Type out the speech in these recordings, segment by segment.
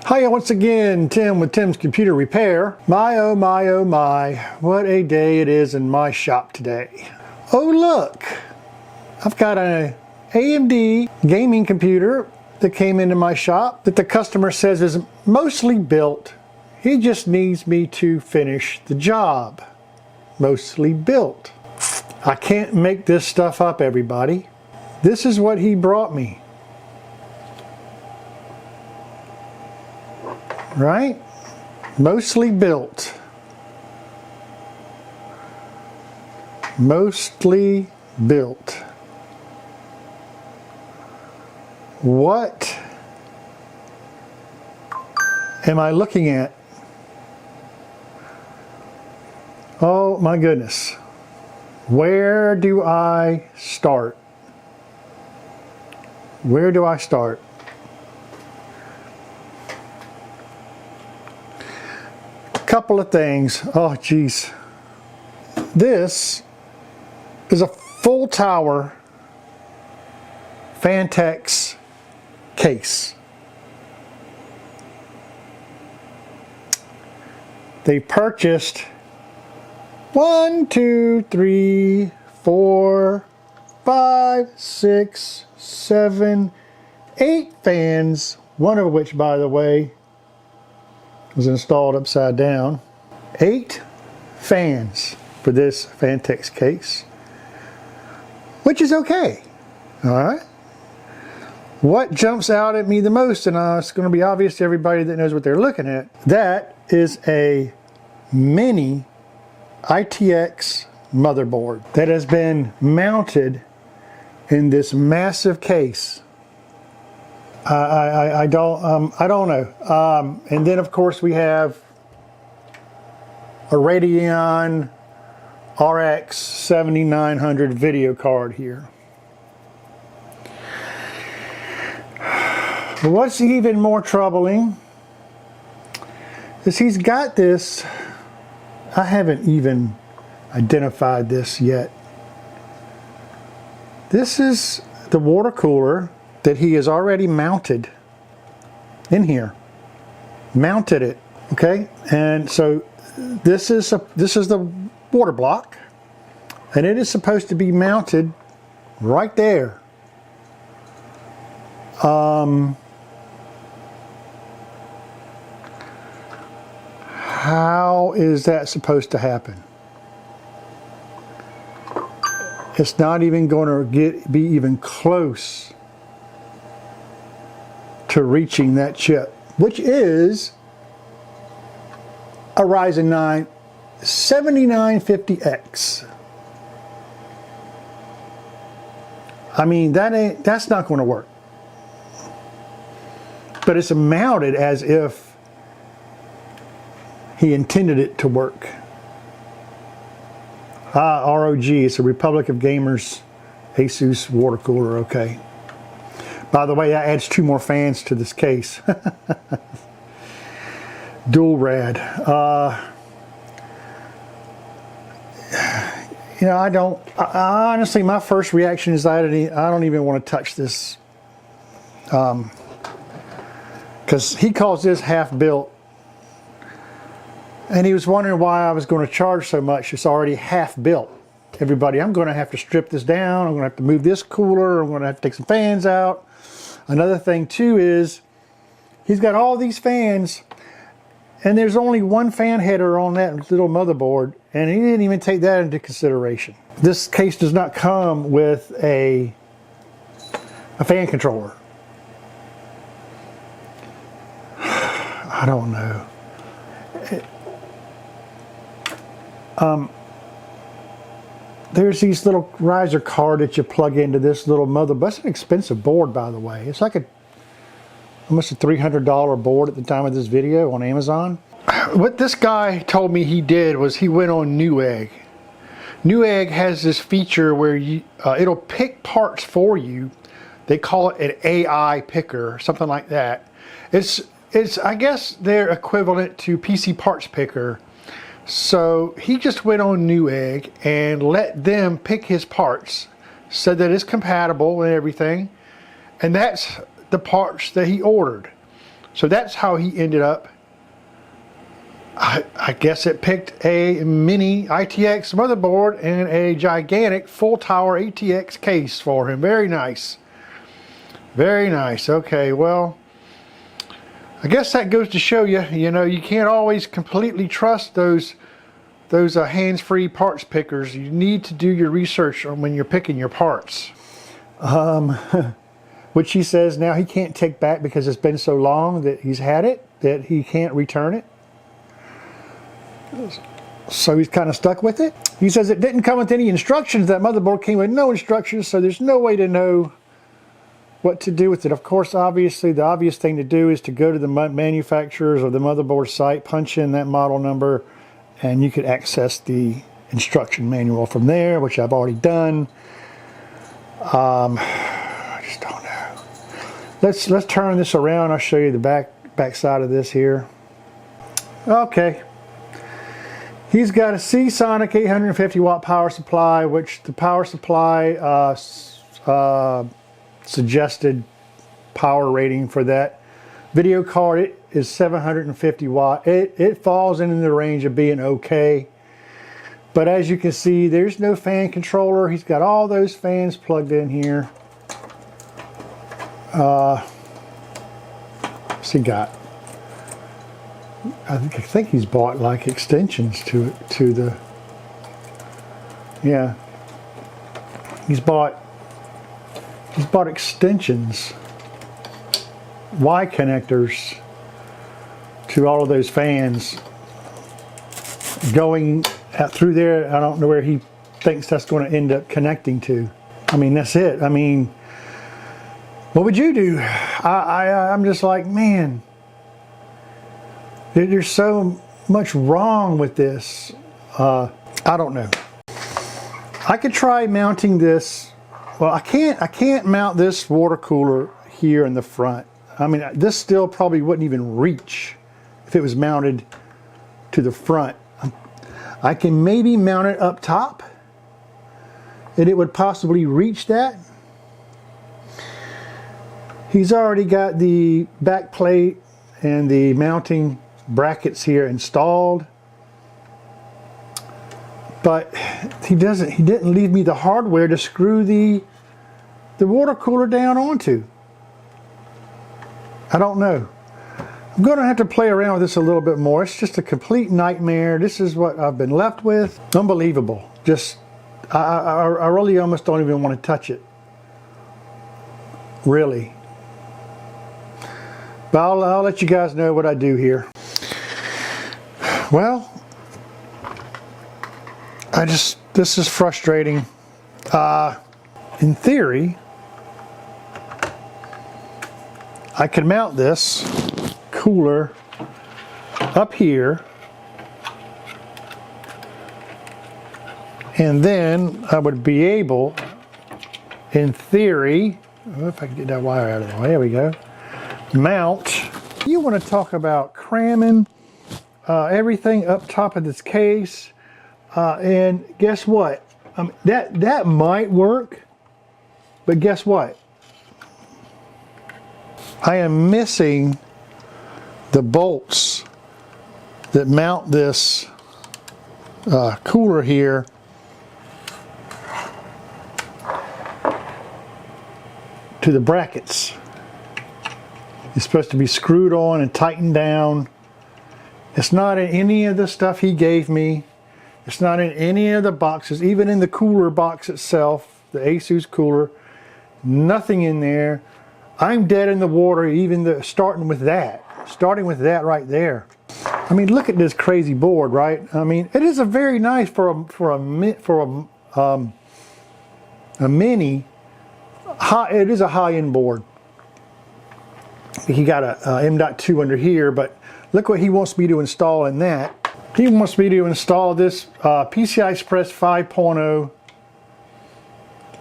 Hiya once again, Tim with Tim's Computer Repair. My oh my oh my, what a day it is in my shop today. Oh look, I've got an AMD gaming computer that came into my shop that the customer says is mostly built. He just needs me to finish the job. Mostly built. I can't make this stuff up, everybody. This is what he brought me. Right? Mostly built. Mostly built. What am I looking at? Oh my goodness. Where do I start? Where do I start? Couple of things. Oh geez. This is a full tower Fantex case. They purchased 1, 2, 3, 4, 5, 6, 7, 8 fans, one of which, by the way, was installed upside down. 8 fans for this Fantex case, which is okay. All right. What jumps out at me the most, and it's going to be obvious to everybody that knows what they're looking at, that is a mini ITX motherboard that has been mounted in this massive case. I don't know. And then of course we have a Radeon RX 7900 video card here. What's even more troubling is he's got this, I haven't even identified this yet. This is the water cooler that he has already mounted in here. Mounted it, okay? And so this is the water block, and it is supposed to be mounted right there. How is that supposed to happen? It's not even going to be even close to reaching that chip, which is a Ryzen 9 7950X. I mean, that's not going to work. But it's mounted as if he intended it to work. ROG, it's a Republic of Gamers Asus water cooler, okay. By the way, that adds 2 more fans to this case. Dual rad. You know, honestly, my first reaction is I don't even want to touch this. Because he calls this half built. And he was wondering why I was going to charge so much. It's already half built. Everybody, I'm going to have to strip this down. I'm going to have to move this cooler. I'm going to have to take some fans out. Another thing too is he's got all these fans, and there's only one fan header on that little motherboard, and he didn't even take that into consideration. This case does not come with a fan controller. I don't know. There's these little riser card that you plug into this little motherboard. That's an expensive board, by the way. It's like almost a $300 board at the time of this video on Amazon. What this guy told me he did was he went on Newegg. Newegg has this feature where it'll pick parts for you. They call it an AI picker, something like that. It's I guess they're equivalent to PC Parts Picker. So he just went on Newegg and let them pick his parts, said that it's compatible and everything, and that's the parts that he ordered. So that's how he ended up. I guess it picked a mini ITX motherboard and a gigantic full tower ATX case for him. Very nice. Very nice. Okay, well, I guess that goes to show you, you know, you can't always completely trust those hands-free parts pickers. You need to do your research on when you're picking your parts. Which he says now he can't take back because it's been so long that he's had it, that he can't return it. So he's kind of stuck with it. He says it didn't come with any instructions. That motherboard came with no instructions, so there's no way to know what to do with it. Of course, obviously, the obvious thing to do is to go to the manufacturer's or the motherboard site, punch in that model number, and you could access the instruction manual from there, which I've already done. I just don't know. Let's turn this around. I'll show you the back side of this here. Okay. He's got a Seasonic 850 watt power supply, which the power supply suggested power rating for that video card is 750 watt. It falls in the range of being okay. But as you can see, there's no fan controller. He's got all those fans plugged in here. What's he got? I think he's bought like extensions to the, yeah. He's bought extensions, Y connectors to all of those fans going out through there. I don't know where he thinks that's going to end up connecting to. I mean, that's it. I mean, what would you do? I'm just like, man, there's so much wrong with this. I don't know. I could try mounting this. Well, I can't mount this water cooler here in the front. I mean, this still probably wouldn't even reach if it was mounted to the front. I can maybe mount it up top, and it would possibly reach that. He's already got the back plate and the mounting brackets here installed, but he didn't leave me the hardware to screw the water cooler down onto. I don't know. I'm going to have to play around with this a little bit more. It's just a complete nightmare. This is what I've been left with. Unbelievable. Just, I really almost don't even want to touch it. Really. But I'll let you guys know what I do here. Well, this is frustrating. In theory, I could mount this cooler up here, and then I would be able, in theory, if I can get that wire out of the way, there we go, mount. You want to talk about cramming everything up top of this case, and guess what? That might work, but guess what? I am missing the bolts that mount this cooler here to the brackets. It's supposed to be screwed on and tightened down. It's not in any of the stuff he gave me. It's not in any of the boxes, even in the cooler box itself, the Asus cooler. Nothing in there. I'm dead in the water even starting with that right there. I mean, look at this crazy board, right? I mean, it is a very nice for a mini. It is a high-end board. He got a M.2 under here, but look what he wants me to install in that. He wants me to install this PCI Express 5.0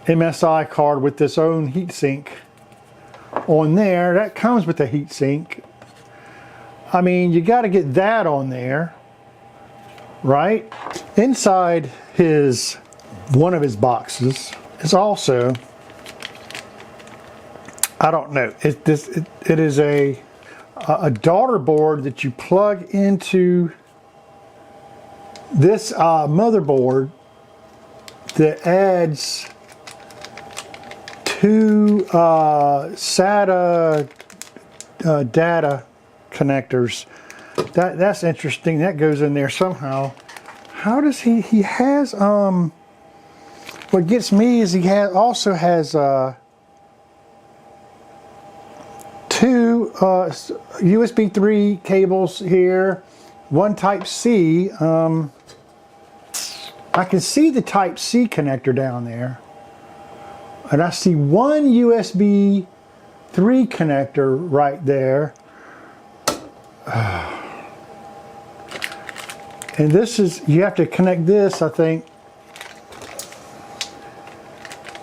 MSI card with its own heatsink on there. That comes with the heatsink. I mean, you got to get that on there, right? Inside one of his boxes is also, I don't know. It is a, a daughter board that you plug into this motherboard that adds two SATA data connectors. That's interesting. That goes in there somehow. How does he has what gets me is he also has two USB 3 cables here, one Type C. I can see the Type C connector down there, and I see one USB 3 connector right there. And this is, you have to connect this, I think,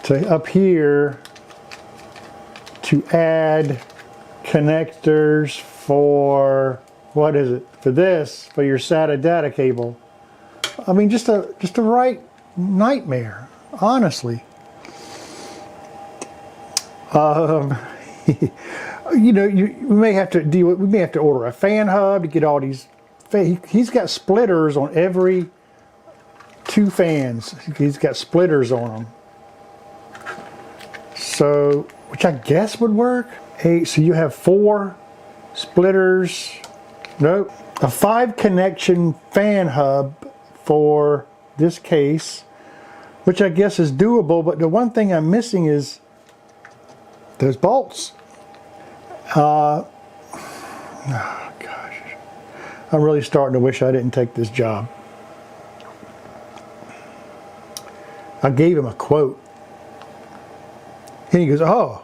to up here to add connectors for, what is it, for this, for your SATA data cable. I mean, just a right nightmare, honestly. You know, we may have to order a fan hub to get all these. He's got splitters on every two fans. He's got splitters on them. So, which I guess would work. Hey, so you have 4 splitters. Nope. A 5 connection fan hub for this case, which I guess is doable, but the one thing I'm missing is those bolts. Oh gosh, I'm really starting to wish I didn't take this job. I gave him a quote and he goes, "Oh,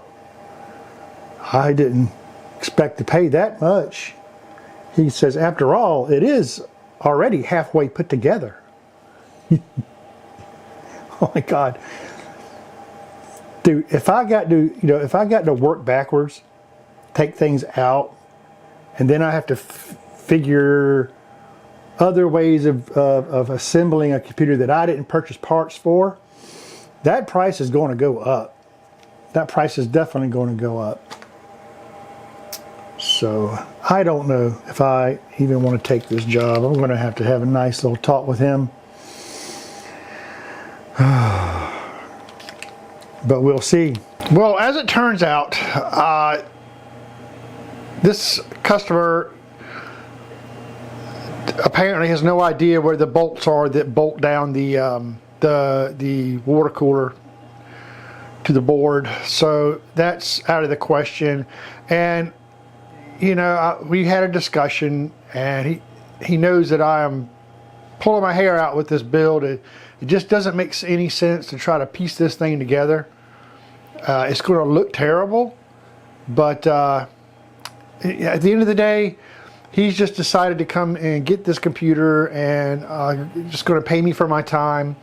I didn't expect to pay that much." He says, "After all, it is already halfway put together." Oh my God, dude! If I got to work backwards, take things out, and then I have to figure other ways of assembling a computer that I didn't purchase parts for, that price is going to go up. That price is definitely going to go up. So I don't know if I even want to take this job. I'm going to have a nice little talk with him. But we'll see. Well, as it turns out, this customer apparently has no idea where the bolts are that bolt down the water cooler to the board, so that's out of the question. And you know, we had a discussion, and he knows that I am pulling my hair out with this build. It just doesn't make any sense to try to piece this thing together. It's going to look terrible, but at the end of the day, he's just decided to come and get this computer and just going to pay me for my time.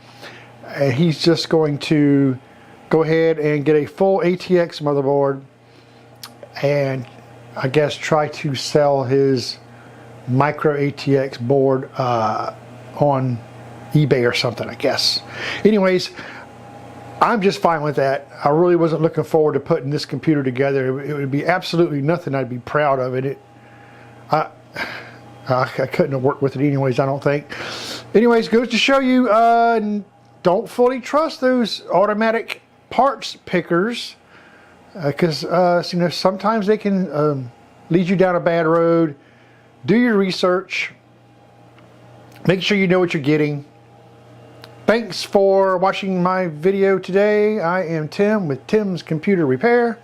And he's just going to go ahead and get a full ATX motherboard and I guess try to sell his micro ATX board on eBay or something, I guess. Anyways, I'm just fine with that. I really wasn't looking forward to putting this computer together. It would be absolutely nothing I'd be proud of. I couldn't have worked with it anyways, I don't think. Anyways, goes to show you, don't fully trust those automatic parts pickers, because you know, sometimes they can lead you down a bad road. Do your research. Make sure you know what you're getting. Thanks for watching my video today. I am Tim with Tim's Computer Repair.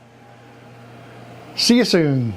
See you soon.